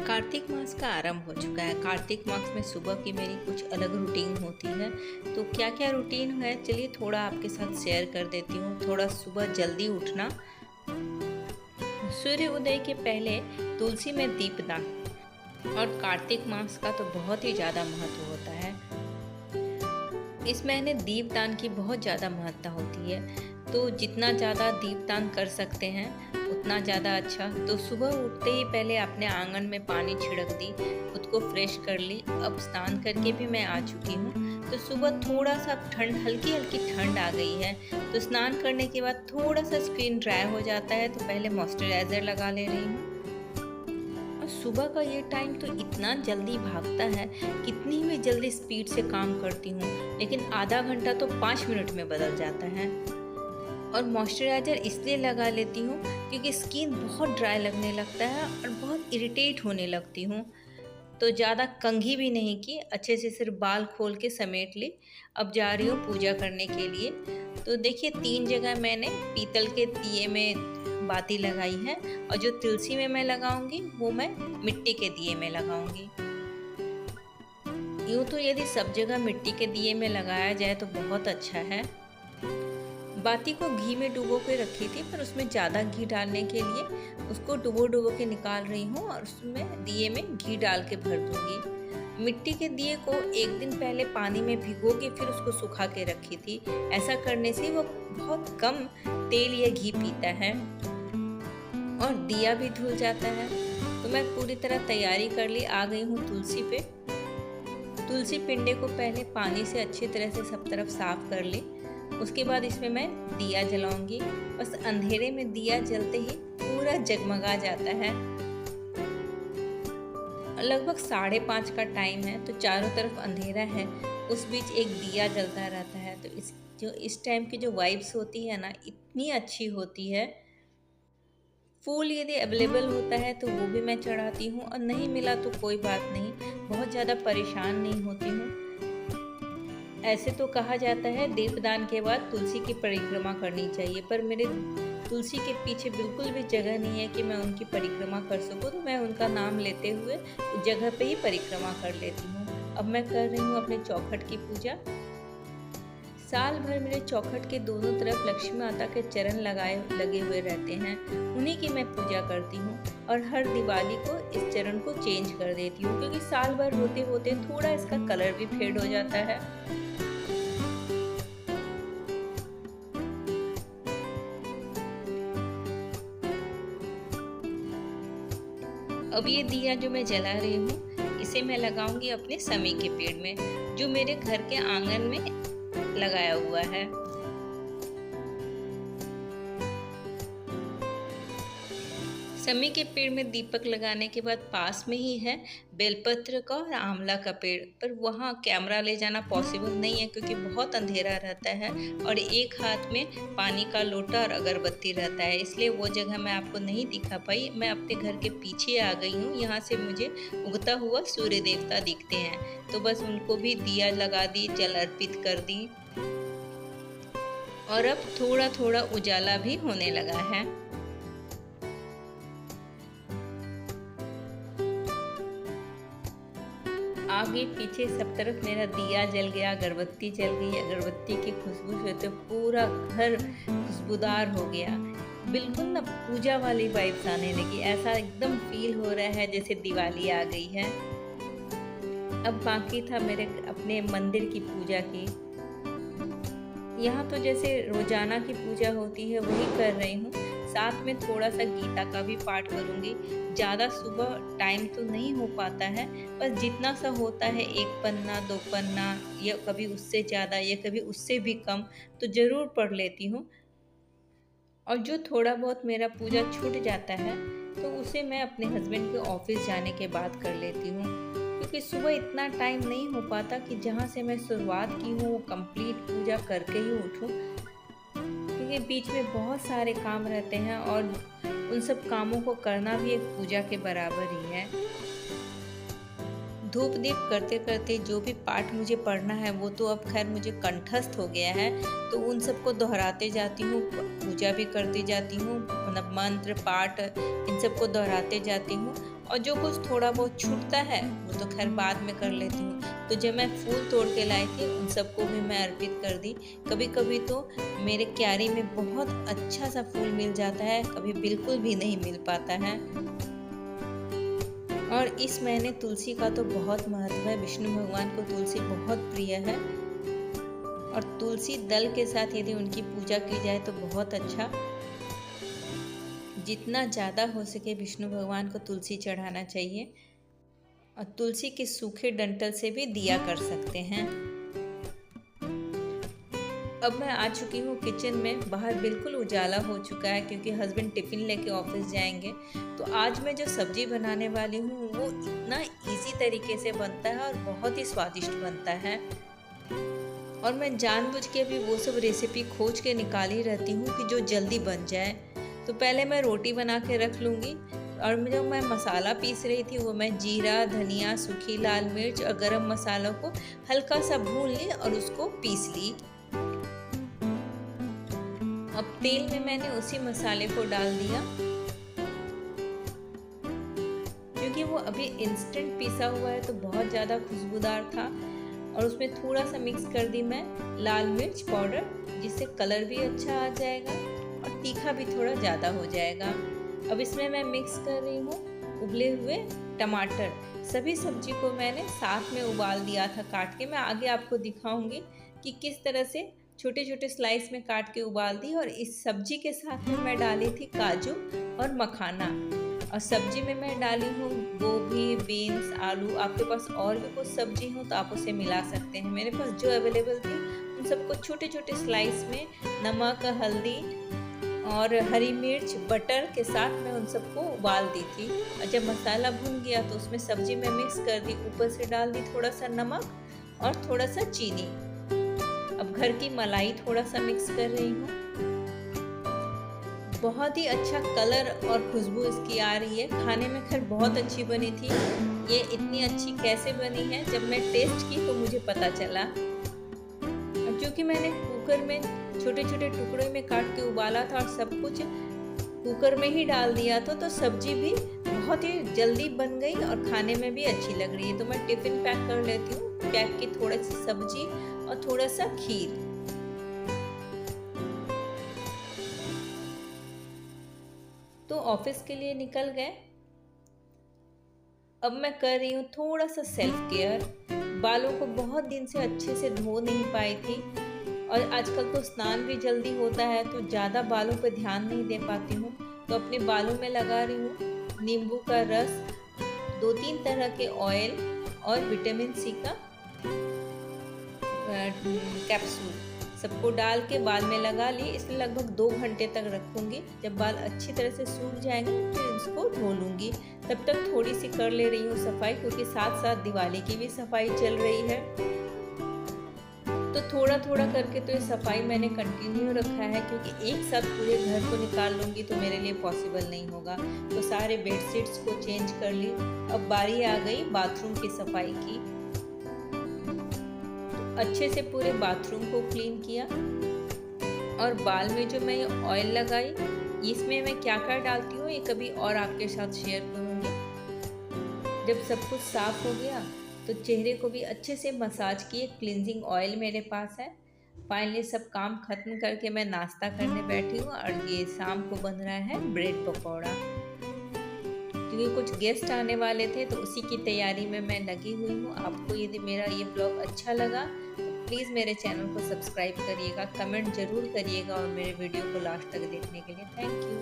कार्तिक मास का आरंभ हो चुका है। कार्तिक मास में सुबह की मेरी कुछ अलग रूटीन होती है। तो क्या क्या रूटीन है, चलिए थोड़ा आपके साथ शेयर कर देती हूँ। थोड़ा सुबह जल्दी उठना, सूर्य उदय के पहले तुलसी में दीपदान। और कार्तिक मास का तो बहुत ही ज़्यादा महत्व होता है। इस महीने दीपदान की बहुत ज़्यादा महत्ता होती है, तो जितना ज़्यादा दीपदान कर सकते हैं उतना ज़्यादा अच्छा। तो सुबह उठते ही पहले अपने आंगन में पानी छिड़क दी, खुद को फ्रेश कर ली। अब स्नान करके भी मैं आ चुकी हूँ। तो सुबह थोड़ा सा ठंड, हल्की हल्की ठंड आ गई है। तो स्नान करने के बाद थोड़ा सा स्किन ड्राई हो जाता है, तो पहले मॉइस्चराइज़र लगा ले रही हूँ। और सुबह का ये टाइम तो इतना जल्दी भागता है, कितनी भी जल्दी स्पीड से काम करती हूँ, लेकिन आधा घंटा तो 5 मिनट में बदल जाता है। और मॉइस्चराइज़र इसलिए लगा लेती हूँ क्योंकि स्किन बहुत ड्राई लगने लगता है और बहुत इरिटेट होने लगती हूँ। तो ज़्यादा कंघी भी नहीं की, अच्छे से सिर्फ बाल खोल के समेट ली। अब जा रही हूँ पूजा करने के लिए। तो देखिए 3 जगह मैंने पीतल के दिए में बाती लगाई है, और जो तुलसी में मैं लगाऊंगी वो मैं मिट्टी के दिए में लगाऊंगी। यूँ तो यदि सब जगह मिट्टी के दिए में लगाया जाए तो बहुत अच्छा है। बाती को घी में डुबो के रखी थी, पर उसमें ज़्यादा घी डालने के लिए उसको डुबो डुबो के निकाल रही हूँ, और उसमें दिए में घी डाल के भर दूंगी। मिट्टी के दिए को एक दिन पहले पानी में भिगो के फिर उसको सुखा के रखी थी। ऐसा करने से वो बहुत कम तेल या घी पीता है और दिया भी धुल जाता है। तो मैं पूरी तरह तैयारी कर ली, आ गई हूँ तुलसी पे। तुलसी पिंडे को पहले पानी से अच्छी तरह से सब तरफ साफ कर ली। उसके बाद इसमें मैं दिया जलाऊंगी। बस अंधेरे में दिया जलते ही पूरा जगमगा जाता है। लगभग 5:30 का टाइम है, तो चारों तरफ अंधेरा है, उस बीच एक दिया जलता रहता है। तो इस टाइम की जो वाइब्स होती है ना, इतनी अच्छी होती है। फूल यदि अवेलेबल होता है तो वो भी मैं चढ़ाती हूँ, और नहीं मिला तो कोई बात नहीं, बहुत ज़्यादा परेशान नहीं होती हूँ। ऐसे तो कहा जाता है दीपदान के बाद तुलसी की परिक्रमा करनी चाहिए, पर मेरे तुलसी के पीछे बिल्कुल भी जगह नहीं है कि मैं उनकी परिक्रमा कर सकूं। तो मैं उनका नाम लेते हुए उस जगह पे ही परिक्रमा कर लेती हूँ। अब मैं कर रही हूँ अपने चौखट की पूजा। साल भर मेरे चौखट के दोनों तरफ लक्ष्मी माता के चरण लगे हुए रहते हैं, उन्हीं की मैं पूजा करती हूँ। और हर दिवाली को इस चरण को चेंज कर देती हूँ, क्योंकि साल भर होते होते थोड़ा इसका कलर भी फेड हो जाता है। अब ये दिया जो मैं जला रही हूँ, इसे मैं लगाऊंगी अपने समी के पेड़ में, जो मेरे घर के आंगन में लगाया हुआ है। समी के पेड़ में दीपक लगाने के बाद पास में ही है बेलपत्र का और आंवला का पेड़, पर वहाँ कैमरा ले जाना पॉसिबल नहीं है क्योंकि बहुत अंधेरा रहता है, और एक हाथ में पानी का लोटा और अगरबत्ती रहता है, इसलिए वो जगह मैं आपको नहीं दिखा पाई। मैं अपने घर के पीछे आ गई हूँ, यहाँ से मुझे उगता हुआ सूर्य देवता दिखते हैं। तो बस उनको भी दिया लगा दी, जल अर्पित कर दी, और अब थोड़ा थोड़ा उजाला भी होने लगा है। आगे पीछे सब तरफ मेरा दिया जल गया, अगरबत्ती जल गई। अगरबत्ती की खुशबू से तो पूरा घर खुशबूदार हो गया। बिल्कुल ना पूजा वाली वाइब्स आने लगी, ऐसा एकदम फील हो रहा है जैसे दिवाली आ गई है। अब बाकी था मेरे अपने मंदिर की पूजा की। यहाँ तो जैसे रोजाना की पूजा होती है वही कर रही हूँ, साथ में थोड़ा सा गीता का भी पाठ करूँगी। ज़्यादा सुबह टाइम तो नहीं हो पाता है, पर जितना सा होता है, 1 पन्ना 2 पन्ना, या कभी उससे ज़्यादा या कभी उससे भी कम, तो ज़रूर पढ़ लेती हूँ। और जो थोड़ा बहुत मेरा पूजा छूट जाता है तो उसे मैं अपने हस्बैंड के ऑफिस जाने के बाद कर लेती हूँ, क्योंकि सुबह इतना टाइम नहीं हो पाता कि जहाँ से मैं शुरुआत की हूँ वो कंप्लीट पूजा करके ही उठूँ, क्योंकि बीच में बहुत सारे काम रहते हैं और उन सब कामों को करना भी एक पूजा के बराबर ही है। धूप दीप करते करते जो भी पाठ मुझे पढ़ना है वो तो अब खैर मुझे कंठस्थ हो गया है, तो उन सबको दोहराते जाती हूँ, पूजा भी करती जाती हूँ, मतलब मंत्र पाठ इन सबको दोहराते जाती हूँ। और जो कुछ थोड़ा बहुत छूटता है वो तो खैर बाद में कर लेती हूँ। तो जब मैं फूल तोड़ के लाई थी उन सबको भी मैं अर्पित कर दी। कभी कभी तो मेरे क्यारी में बहुत अच्छा सा फूल मिल जाता है, कभी बिल्कुल भी नहीं मिल पाता है। और इस महीने तुलसी का तो बहुत महत्व है। विष्णु भगवान को तुलसी बहुत प्रिय है और तुलसी दल के साथ यदि उनकी पूजा की जाए तो बहुत अच्छा। जितना ज़्यादा हो सके विष्णु भगवान को तुलसी चढ़ाना चाहिए। और तुलसी के सूखे डंठल से भी दिया कर सकते हैं। अब मैं आ चुकी हूँ किचन में। बाहर बिल्कुल उजाला हो चुका है क्योंकि हस्बैंड टिफ़िन लेके ऑफिस जाएंगे। तो आज मैं जो सब्जी बनाने वाली हूँ वो इतना इजी तरीके से बनता है और बहुत ही स्वादिष्ट बनता है। और मैं जानबूझ के अभी वो सब रेसिपी खोज के निकाली रहती हूँ कि जो जल्दी बन जाए। तो पहले मैं रोटी बना के रख लूँगी। और जो मैं मसाला पीस रही थी वो मैं जीरा, धनिया, सूखी लाल मिर्च और गरम मसालों को हल्का सा भून ली और उसको पीस ली। अब तेल में मैंने उसी मसाले को डाल दिया क्योंकि वो अभी इंस्टेंट पीसा हुआ है तो बहुत ज़्यादा खुशबूदार था। और उसमें थोड़ा सा मिक्स कर दी मैं लाल मिर्च पाउडर, जिससे कलर भी अच्छा आ जाएगा और तीखा भी थोड़ा ज़्यादा हो जाएगा। अब इसमें मैं मिक्स कर रही हूँ उबले हुए टमाटर। सभी सब्जी को मैंने साथ में उबाल दिया था काट के। मैं आगे आपको दिखाऊंगी कि किस तरह से छोटे छोटे स्लाइस में काट के उबाल दी। और इस सब्जी के साथ में मैं डाली थी काजू और मखाना। और सब्जी में मैं डाली हूँ गोभी, बीन्स, आलू। आपके पास और भी कुछ सब्जी हो तो आप उसे मिला सकते हैं। मेरे पास जो अवेलेबल थी उन सबको छोटे छोटे स्लाइस में नमक, हल्दी और हरी मिर्च, बटर के साथ में उन सबको उबाल दी थी। और जब मसाला भुन गया तो उसमें सब्जी में मिक्स कर दी। ऊपर से डाल दी थोड़ा सा नमक और थोड़ा सा चीनी। अब घर की मलाई थोड़ा सा मिक्स कर रही हूँ। बहुत ही अच्छा कलर और खुशबू इसकी आ रही है। खाने में खैर बहुत अच्छी बनी थी। ये इतनी अच्छी कैसे बनी है, जब मैं टेस्ट की तो मुझे पता चला। और क्योंकि मैंने कुकर में छोटे छोटे टुकड़े में काट के उबाला था और सब कुछ कुकर में ही डाल दिया था, तो सब्जी भी बहुत ही जल्दी बन गई और खाने में भी अच्छी लग रही है। तो मैं टिफ़िन पैक कर लेती हूँ। पैक की थोड़ी सी सब्जी और थोड़ा सा खीर। तो ऑफिस के लिए निकल गए। अब मैं कर रही हूँ थोड़ा सा सेल्फ केयर। बालों को बहुत दिन से अच्छे से धो नहीं पाई थी और आजकल तो स्नान भी जल्दी होता है तो ज़्यादा बालों पर ध्यान नहीं दे पाती हूँ। तो अपने बालों में लगा रही हूँ नींबू का रस, 2-3 तरह के ऑयल और विटामिन सी का कैप्सूल। सबको डाल के बाल में लगा ली। इसलिए लगभग 2 घंटे तक रखूँगी। जब बाल अच्छी तरह से सूख जाएंगे फिर इसको धो लूँगी। तब तक थोड़ी सी कर ले रही हूँ सफाई, क्योंकि साथ साथ दिवाली की भी सफाई चल रही है। तो थोड़ा थोड़ा करके तो ये सफाई मैंने कंटिन्यू रखा है, क्योंकि एक साथ पूरे घर को निकाल लूँगी तो मेरे लिए पॉसिबल नहीं होगा। तो सारे बेडशीट्स को चेंज कर ली। अब बारी आ गई बाथरूम की सफाई की। अच्छे से पूरे बाथरूम को क्लीन किया। और बाल में जो मैं ऑयल लगाई, इसमें मैं क्या क्या डालती हूँ ये कभी और आपके साथ शेयर करूँगी। जब सब कुछ साफ हो गया तो चेहरे को भी अच्छे से मसाज किए। क्लींजिंग ऑयल मेरे पास है। फाइनली सब काम खत्म करके मैं नाश्ता करने बैठी हूँ। और ये शाम को बन रहा है ब्रेड पकौड़ा, क्योंकि कुछ गेस्ट आने वाले थे तो उसी की तैयारी में मैं लगी हुई हूँ। आपको यदि मेरा ये ब्लॉग अच्छा लगा तो प्लीज़ मेरे चैनल को सब्सक्राइब करिएगा, कमेंट ज़रूर करिएगा और मेरे वीडियो को लास्ट तक देखने के लिए थैंक यू।